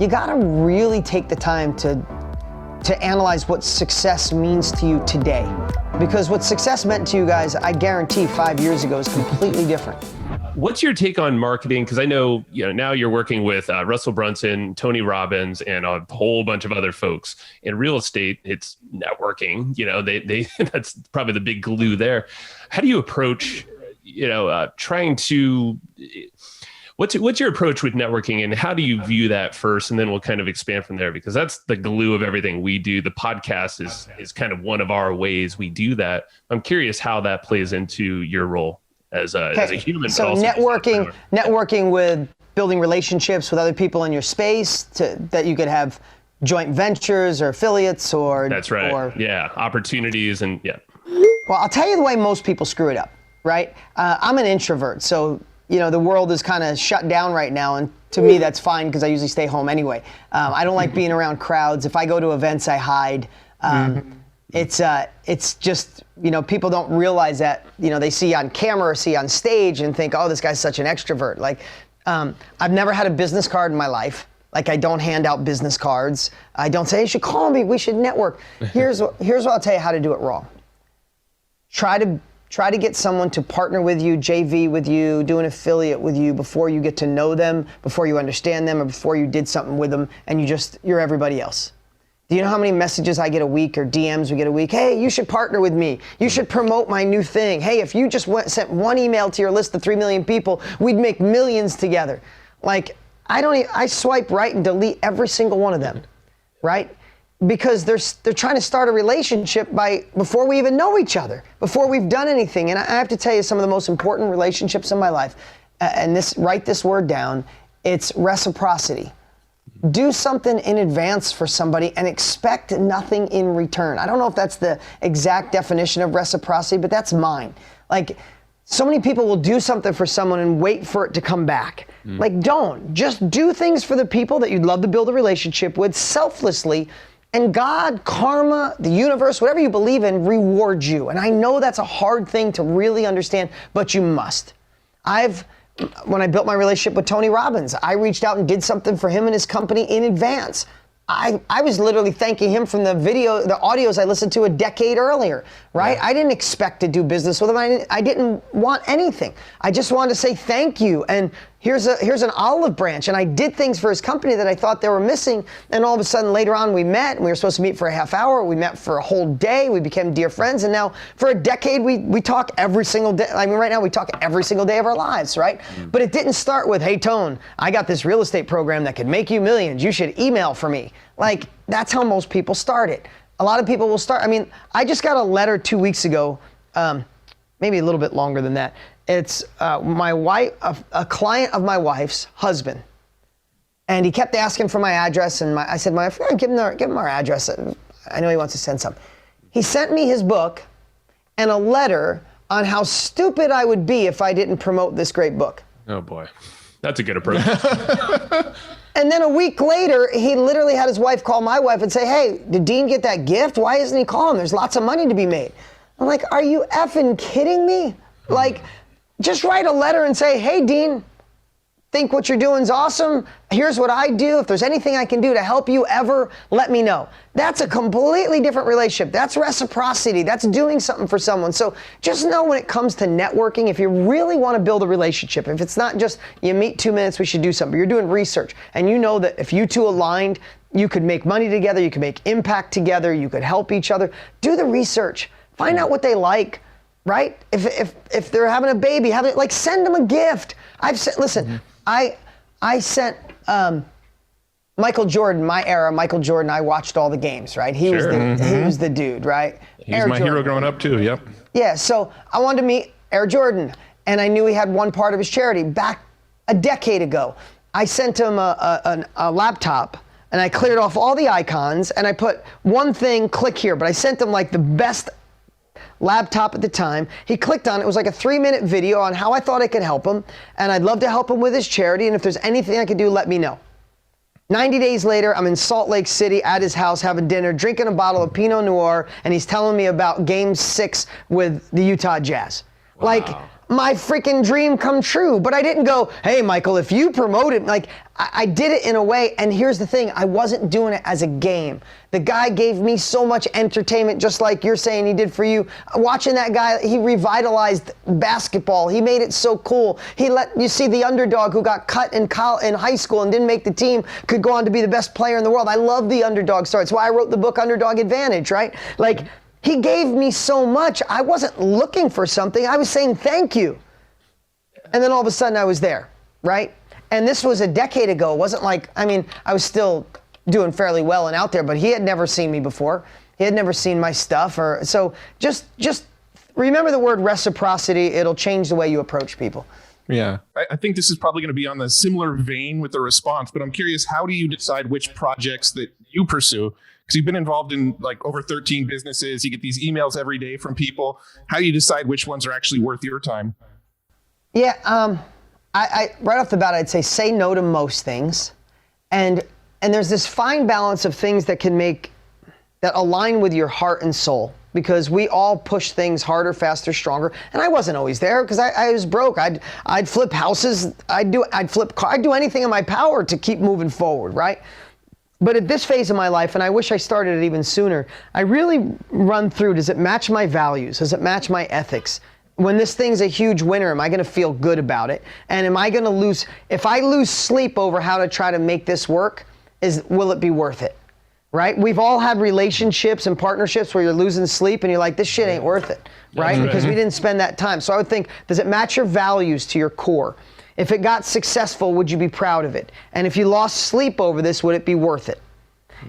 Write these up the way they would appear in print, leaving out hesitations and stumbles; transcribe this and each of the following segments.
you gotta really take the time to analyze what success means to you today. Because what success meant to you guys, I guarantee 5 years ago is completely different. What's your take on marketing? Because I know, now you're working with Russell Brunson, Tony Robbins, and a whole bunch of other folks. In real estate, it's networking. They that's probably the big glue there. How do you approach, trying to? What's your approach with networking, and how do you view that first, and then we'll kind of expand from there, because that's the glue of everything we do. The podcast is kind of one of our ways we do that. I'm curious how that plays into your role as a human. So networking with building relationships with other people in your space that you could have joint ventures or affiliates or. That's right. Yeah, opportunities and yeah. Well, I'll tell you the way most people screw it up, right? I'm an introvert, so the world is kind of shut down right now, and to me that's fine because I usually stay home anyway. I don't like being around crowds. If I go to events, I hide. It's just, people don't realize that, they see on camera or see on stage and think, oh, this guy's such an extrovert. Like, I've never had a business card in my life. Like, I don't hand out business cards. I don't say, you should call me, we should network. Here's what I'll tell you how to do it wrong. Try to get someone to partner with you, JV with you, do an affiliate with you before you get to know them, before you understand them, or before you did something with them, and you're everybody else. Do you know how many messages I get a week or DMs we get a week? Hey, you should partner with me. You should promote my new thing. Hey, if you just sent one email to your list of 3 million people, we'd make millions together. Like, I swipe right and delete every single one of them, right? Because they're trying to start a relationship before we even know each other, before we've done anything. And I have to tell you, some of the most important relationships in my life, write this word down, it's reciprocity. Do something in advance for somebody and expect nothing in return. I don't know if that's the exact definition of reciprocity, but that's mine. Like, so many people will do something for someone and wait for it to come back. Like, just do things for the people that you'd love to build a relationship with selflessly, and God, karma, the universe, whatever you believe in, rewards you. And I know that's a hard thing to really understand, but you must. When I built my relationship with Tony Robbins, I reached out and did something for him and his company in advance. I was literally thanking him from the audios I listened to a decade earlier, right? Yeah. I didn't expect to do business with him. I didn't want anything. I just wanted to say thank you, and here's an olive branch. And I did things for his company that I thought they were missing, and all of a sudden later on we met, and we were supposed to meet for a half hour. We met for a whole day. We became dear friends, and now for a decade we talk every single day. I mean, right now we talk every single day of our lives, right? But it didn't start with, hey, Tone, I got this real estate program that could make you millions. You should email for me. Like, that's how most people start it. A lot of people will start. I mean, I just got a letter 2 weeks ago, maybe a little bit longer than that. It's my wife, a client of my wife's husband, and he kept asking for my address. And I said, give him our address. I know he wants to send some. He sent me his book and a letter on how stupid I would be if I didn't promote this great book. Oh boy, that's a good approach. And then a week later, he literally had his wife call my wife and say, hey, did Dean get that gift? Why isn't he calling? There's lots of money to be made. I'm like, are you effing kidding me? Like, just write a letter and say, hey, Dean, think what you're doing is awesome. Here's what I do. If there's anything I can do to help you ever, let me know. That's a completely different relationship. That's reciprocity. That's doing something for someone. So just know, when it comes to networking, if you really want to build a relationship, if it's not just you meet 2 minutes, we should do something, you're doing research, and you know that if you two aligned, you could make money together, you could make impact together, you could help each other. Do the research. Find out what they like, right? If they're having a baby, send them a gift. I sent Michael Jordan, my era, Michael Jordan, I watched all the games, right? He was the dude, right? He's my hero growing up too, yep. Yeah, so I wanted to meet Air Jordan, and I knew he had one part of his charity. Back a decade ago, I sent him a laptop, and I cleared off all the icons, and I put one thing, click here, but I sent him like the best laptop at the time. He clicked on it. It was like a 3-minute video on how I thought I could help him, and I'd love to help him with his charity, and if there's anything I could do, let me know. 90 days later, I'm in Salt Lake City at his house having dinner, drinking a bottle of Pinot Noir, and he's telling me about Game 6 with the Utah Jazz. Wow. Like, my freaking dream come true. But I didn't go, hey, Michael, if you promote it, like I did it in a way. And here's the thing, I wasn't doing it as a game. The guy gave me so much entertainment, just like you're saying he did for you. Watching that guy, he revitalized basketball. He made it so cool. He let you see the underdog who got cut in high school and didn't make the team could go on to be the best player in the world. I love the underdog story. It's why I wrote the book Underdog Advantage, right? Like, he gave me so much. I wasn't looking for something. I was saying thank you. And then all of a sudden I was there, right? And this was a decade ago. It wasn't like, I mean, I was still doing fairly well and out there, but he had never seen me before. He had never seen my stuff. So just remember the word reciprocity. It'll change the way you approach people. Yeah. I think this is probably going to be on the similar vein with the response, but I'm curious, how do you decide which projects that you pursue? Because you've been involved in like over 13 businesses. You get these emails every day from people. How do you decide which ones are actually worth your time? Yeah, I right off the bat, I'd say no to most things. And there's this fine balance of things that align with your heart and soul, because we all push things harder, faster, stronger. And I wasn't always there because I was broke. I'd flip houses. I'd flip cars. I'd do anything in my power to keep moving forward, right? But at this phase of my life, and I wish I started it even sooner, I really run through, does it match my values? Does it match my ethics? When this thing's a huge winner, am I going to feel good about it? And am I going to lose, if I lose sleep over how to try to make this work, will it be worth it? Right? We've all had relationships and partnerships where you're losing sleep and you're like, this shit ain't worth it, right? Because we didn't spend that time. So I would think, does it match your values to your core? If it got successful, would you be proud of it? And if you lost sleep over this, would it be worth it?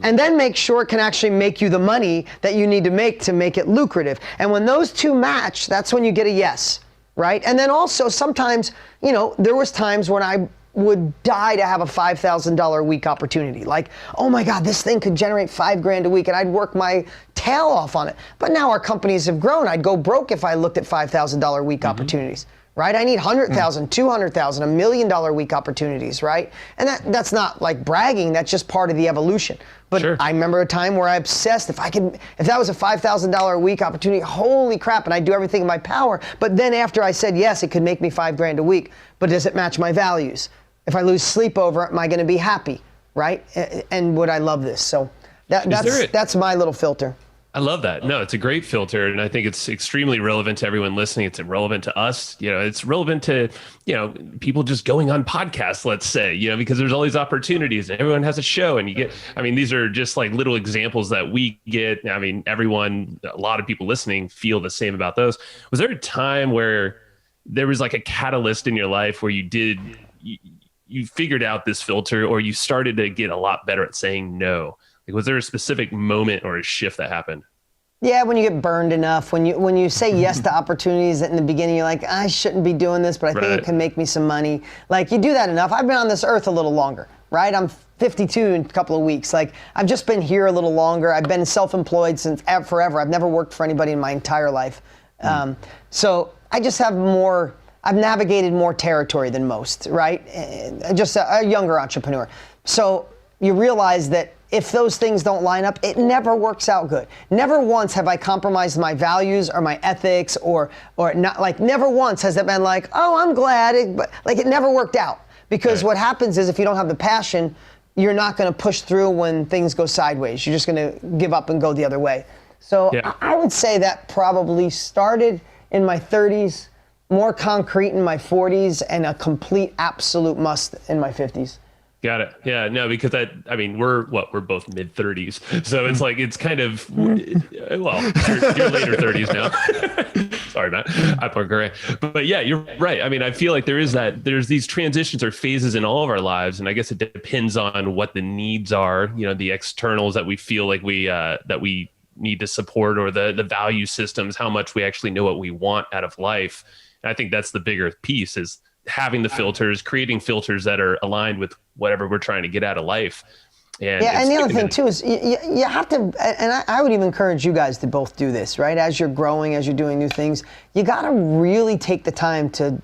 And then make sure it can actually make you the money that you need to make it lucrative. And when those two match, that's when you get a yes, right? And then also sometimes, there was times when I would die to have a $5,000 a week opportunity. Like, oh my God, this thing could generate $5,000 a week, and I'd work my tail off on it. But now our companies have grown. I'd go broke if I looked at $5,000 a week opportunities. Right? I need 100,000, 200,000, $1 million a week opportunities, right? And that's not like bragging, that's just part of the evolution. But sure. I remember a time where I obsessed, if that was a $5,000 a week opportunity, holy crap, and I'd do everything in my power. But then after I said yes, it could make me $5,000 a week. But does it match my values? If I lose sleep over it, am I going to be happy, right? And would I love this? So that's my little filter. I love that. No, it's a great filter. And I think it's extremely relevant to everyone listening. It's relevant to us. It's relevant to, people just going on podcasts, let's say, because there's all these opportunities and everyone has a show and these are just like little examples that we get. I mean, a lot of people listening feel the same about those. Was there a time where there was like a catalyst in your life where you figured out this filter, or you started to get a lot better at saying no? Like, was there a specific moment or a shift that happened? Yeah, when you get burned enough, when you say yes to opportunities that in the beginning you're like, I shouldn't be doing this, but I think it can make me some money. Like, you do that enough. I've been on this earth a little longer, right? I'm 52 in a couple of weeks. Like, I've just been here a little longer. I've been self-employed since forever. I've never worked for anybody in my entire life. So I just have I've navigated more territory than most, right? Just a younger entrepreneur. So you realize that if those things don't line up, it never works out good. Never once have I compromised my values or my ethics or not. Like, never once has it been like, oh, I'm glad, but like, it never worked out. Because what happens is, if you don't have the passion, you're not going to push through when things go sideways. You're just going to give up and go the other way. So I would say that probably started in my 30s, more concrete in my 40s, and a complete absolute must in my 50s. Got it. Yeah, no, because we're both mid 30s. So it's like, it's kind of, well, you're later 30s now. Sorry, Matt. But yeah, you're right. I mean, I feel like there's these transitions or phases in all of our lives. And I guess it depends on what the needs are, the externals that we feel like we need to support, or the value systems, how much we actually know what we want out of life. And I think that's the bigger piece, is having the filters, creating filters that are aligned with whatever we're trying to get out of life. And the other thing too is you have to, and I would even encourage you guys to both do this, right? As you're growing, as you're doing new things, you got to really take the time to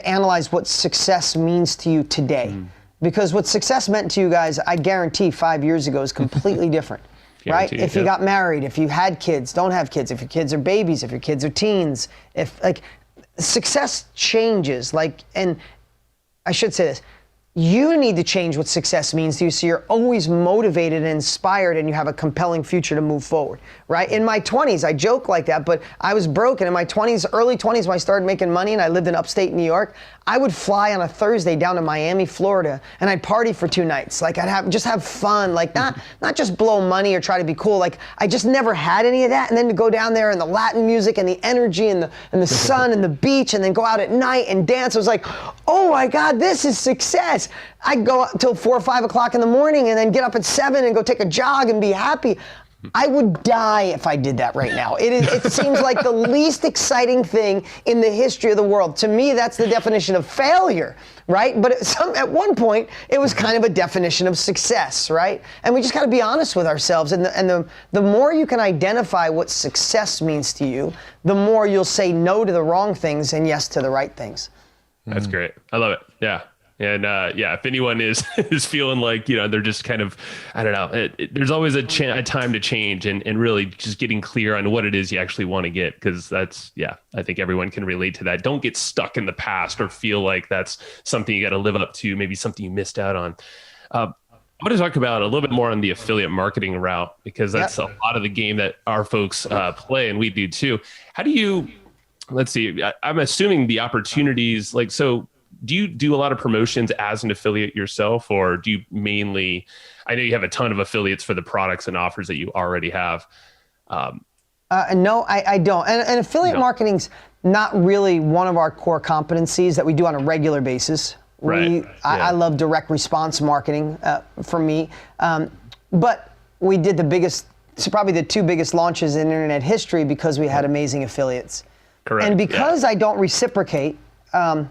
analyze what success means to you today. Because what success meant to you guys, I guarantee 5 years ago, is completely different. Right? If you got married, if you had kids, don't have kids, if your kids are babies, if your kids are teens, success changes. Like, and I should say this. You need to change what success means to you so you're always motivated and inspired and you have a compelling future to move forward, right? In my 20s, I joke like that, but I was broke. And in my 20s, early 20s, when I started making money and I lived in upstate New York, I would fly on a Thursday down to Miami, Florida, and I'd party for 2 nights. Like I'd just have fun, like not just blow money or try to be cool. Like I just never had any of that. And then to go down there and the Latin music and the energy and the sun and the beach and then go out at night and dance. It was like, oh my God, this is success. I'd go until 4 or 5 o'clock in the morning and then get up at 7 and go take a jog and be happy. I would die if I did that right now. It seems like the least exciting thing in the history of the world. To me, that's the definition of failure, right? But at one point, it was kind of a definition of success, right? And we just got to be honest with ourselves. And the more you can identify what success means to you, the more you'll say no to the wrong things and yes to the right things. That's great. I love it. Yeah. And if anyone is feeling like, they're just kind of, I don't know, there's always a time to change and really just getting clear on what it is you actually want to get. Because that's, I think everyone can relate to that. Don't get stuck in the past or feel like that's something you got to live up to, maybe something you missed out on. I want to talk about a little bit more on the affiliate marketing route, because that's a lot of the game that our folks play, and we do too. How do you, let's see, I'm assuming the opportunities, like, so do you do a lot of promotions as an affiliate yourself, or do you mainly, I know you have a ton of affiliates for the products and offers that you already have. No, I don't. And affiliate marketing's not really one of our core competencies that we do on a regular basis. Right. I love direct response marketing for me. But we did probably the 2 biggest launches in internet history because we had amazing affiliates. Correct. And because I don't reciprocate,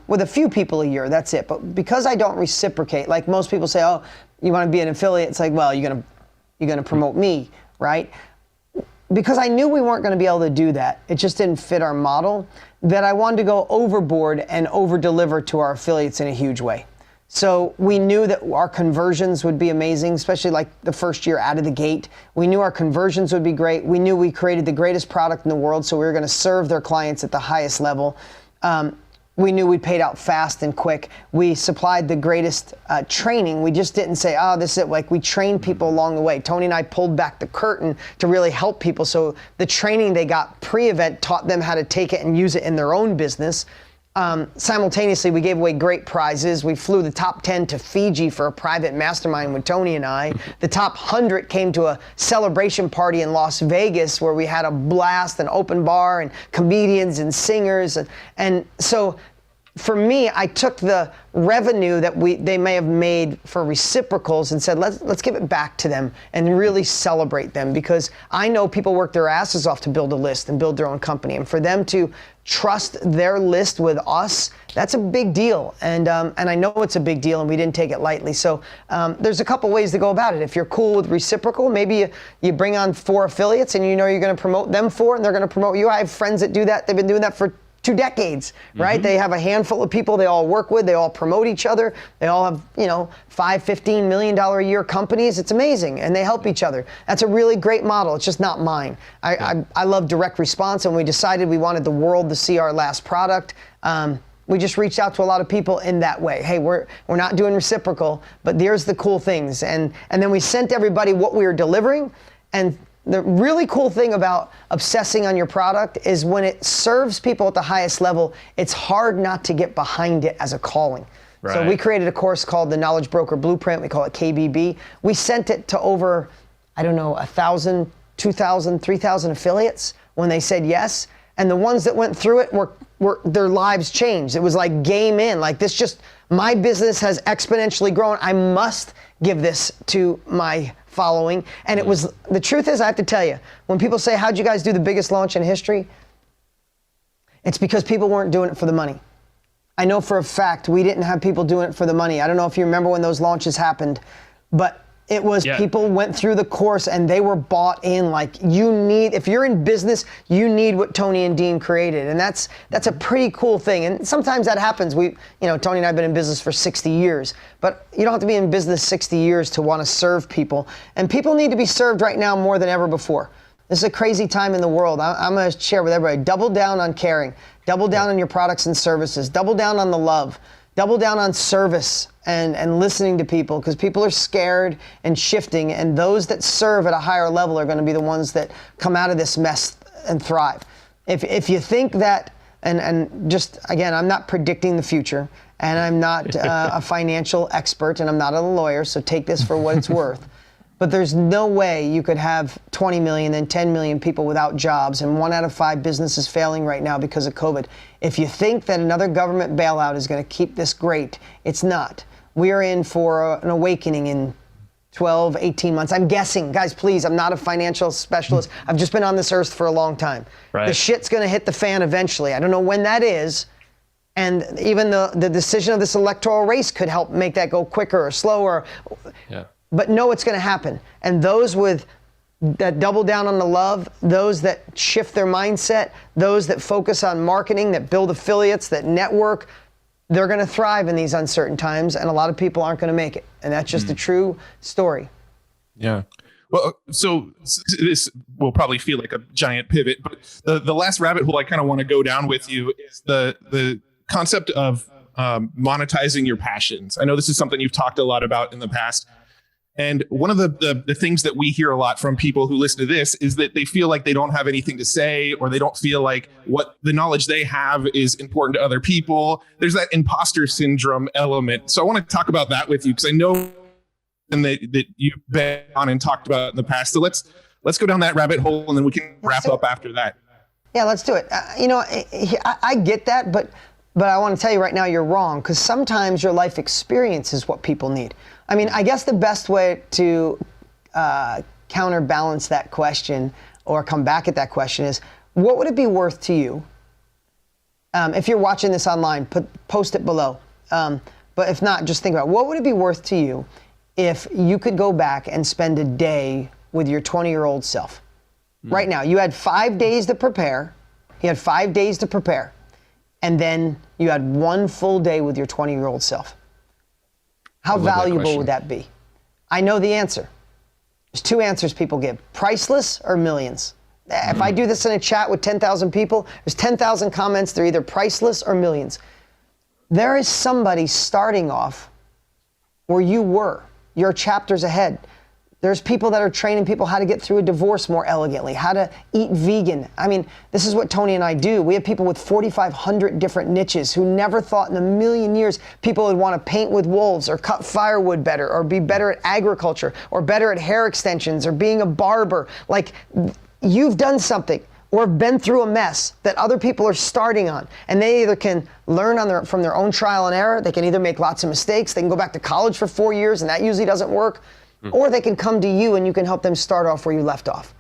with a few people a year, that's it. But because I don't reciprocate, like most people say, oh, you want to be an affiliate? It's like, well, you're gonna promote me, right? Because I knew we weren't going to be able to do that. It just didn't fit our model. That I wanted to go overboard and over deliver to our affiliates in a huge way. So we knew that our conversions would be amazing, especially like the first year out of the gate. We knew our conversions would be great. We knew we created the greatest product in the world, so we were going to serve their clients at the highest level. We knew we paid out fast and quick. We supplied the greatest training. We just didn't say, oh, this is it. Like, we trained people along the way. Tony and I pulled back the curtain to really help people. So the training they got pre-event taught them how to take it and use it in their own business. Simultaneously, we gave away great prizes. We flew the top 10 to Fiji for a private mastermind with Tony and I. The top 100 came to a celebration party in Las Vegas where we had a blast, an open bar, and comedians and singers. And so for me, I took the revenue that they may have made for reciprocals and said, let's give it back to them and really celebrate them, because I know people work their asses off to build a list and build their own company. And for them to trust their list with us, that's a big deal. And I know it's a big deal, and we didn't take it lightly. So there's a couple ways to go about it. If you're cool with reciprocal, maybe you bring on 4 affiliates and you know you're going to promote them 4 and they're going to promote you. I have friends that do that. They've been doing that for 2 decades, right? Mm-hmm. They have a handful of people they all work with. They all promote each other. They all have, $5, $15 million a year companies. It's amazing. And they help each other. That's a really great model. It's just not mine. I love direct response. And we decided we wanted the world to see our last product. We just reached out to a lot of people in that way. Hey, we're not doing reciprocal, but there's the cool things. And then we sent everybody what we were delivering. And the really cool thing about obsessing on your product is when it serves people at the highest level, it's hard not to get behind it as a calling. Right. So we created a course called the Knowledge Broker Blueprint. We call it KBB. We sent it to over, 1,000, 2,000, 3,000 affiliates when they said yes. And the ones that went through it were their lives changed. It was like game in. Like, my business has exponentially grown. I must give this to my following. And the truth is, I have to tell you, when people say, how'd you guys do the biggest launch in history? It's because people weren't doing it for the money. I know for a fact we didn't have people doing it for the money. I don't know if you remember when those launches happened, but it was people went through the course and they were bought in. Like, if you're in business, you need what Tony and Dean created. And that's a pretty cool thing. And sometimes that happens. Tony and I have been in business for 60 years, but you don't have to be in business 60 years to want to serve people. And people need to be served right now more than ever before. This is a crazy time in the world. I'm going to share with everybody. Double down on caring. Double down on your products and services. Double down on the love. Double down on service and listening to people, because people are scared and shifting, and those that serve at a higher level are going to be the ones that come out of this mess and thrive. If you think that, and just again, I'm not predicting the future, and I'm not a financial expert, and I'm not a lawyer, so take this for what it's worth. But there's no way you could have 20 million and 10 million people without jobs, and 1 out of 5 businesses failing right now because of COVID. If you think that another government bailout is going to keep this great, it's not. We are in for an awakening in 12, 18 months. I'm guessing. Guys, please, I'm not a financial specialist. I've just been on this earth for a long time. Right. The shit's going to hit the fan eventually. I don't know when that is. And even the decision of this electoral race could help make that go quicker or slower. Yeah. But no, it's going to happen. And those that double down on the love, those that shift their mindset, those that focus on marketing, that build affiliates, that network, they're going to thrive in these uncertain times. And a lot of people aren't going to make it. And that's just a true story. Yeah. Well, so this will probably feel like a giant pivot, but the last rabbit hole I kind of want to go down with you is the concept of monetizing your passions. I know this is something you've talked a lot about in the past. And one of the things that we hear a lot from people who listen to this is that they feel like they don't have anything to say, or they don't feel like what the knowledge they have is important to other people. There's that imposter syndrome element. So I want to talk about that with you, because I know that you've been on and talked about in the past. So let's go down that rabbit hole, and then we can wrap up after that. Yeah, let's do it. I get that, but I want to tell you right now, you're wrong, because sometimes your life experience is what people need. I mean, I guess the best way to counterbalance that question, or come back at that question, is what would it be worth to you? If you're watching this online, post it below. But if not, just think about it. What would it be worth to you if you could go back and spend a day with your 20-year-old self? Right now, you had 5 days to prepare. You had 5 days to prepare. And then you had 1 full day with your 20-year-old self. How valuable would that be? I know the answer. There's 2 answers people give: priceless or millions. If I do this in a chat with 10,000 people, there's 10,000 comments. They're either priceless or millions. There is somebody starting off where you were. You're chapters ahead. There's people that are training people how to get through a divorce more elegantly, how to eat vegan. I mean, this is what Tony and I do. We have people with 4,500 different niches who never thought in a million years people would want to paint with wolves, or cut firewood better, or be better at agriculture, or better at hair extensions, or being a barber. Like, you've done something or been through a mess that other people are starting on. And they either can learn from their own trial and error. They can either make lots of mistakes. They can go back to college for 4 years, and that usually doesn't work. Or they can come to you and you can help them start off where you left off.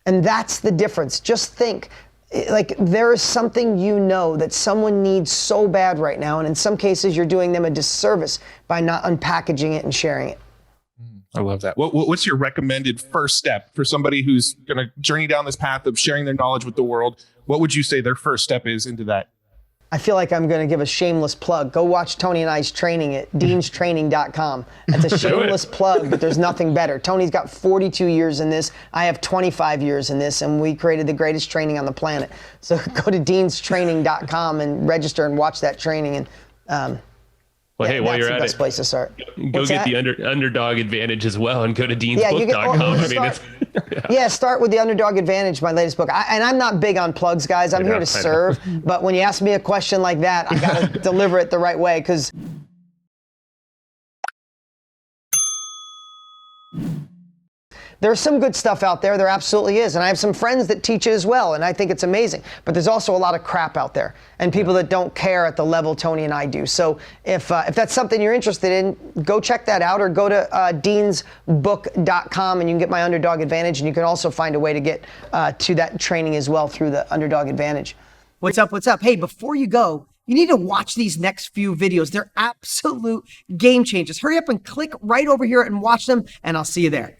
And that's the difference. Just think, like, there is something you know that someone needs so bad right now, and in some cases you're doing them a disservice by not unpackaging it and sharing it. I love that. What's your recommended first step for somebody who's going to journey down this path of sharing their knowledge with the world? What would you say their first step is into that? I feel like I'm going to give a shameless plug. Go watch Tony and I's training at deanstraining.com. That's a shameless plug, but there's nothing better. Tony's got 42 years in this. I have 25 years in this, and we created the greatest training on the planet. So go to deanstraining.com and register and watch that training. And well, hey, while you're at it, that's the best place to start. Go get the underdog advantage as well, and go to deansbook.com. Start with the Underdog Advantage, my latest book. And I'm not big on plugs, guys. I'm here to serve. But when you ask me a question like that, I got to deliver it the right way, because there's some good stuff out there. There absolutely is. And I have some friends that teach it as well, and I think it's amazing. But there's also a lot of crap out there, and people that don't care at the level Tony and I do. So if that's something you're interested in, go check that out, or go to deansbook.com and you can get my Underdog Advantage, and you can also find a way to get to that training as well through the Underdog Advantage. What's up? What's up? Hey, before you go, you need to watch these next few videos. They're absolute game changers. Hurry up and click right over here and watch them, and I'll see you there.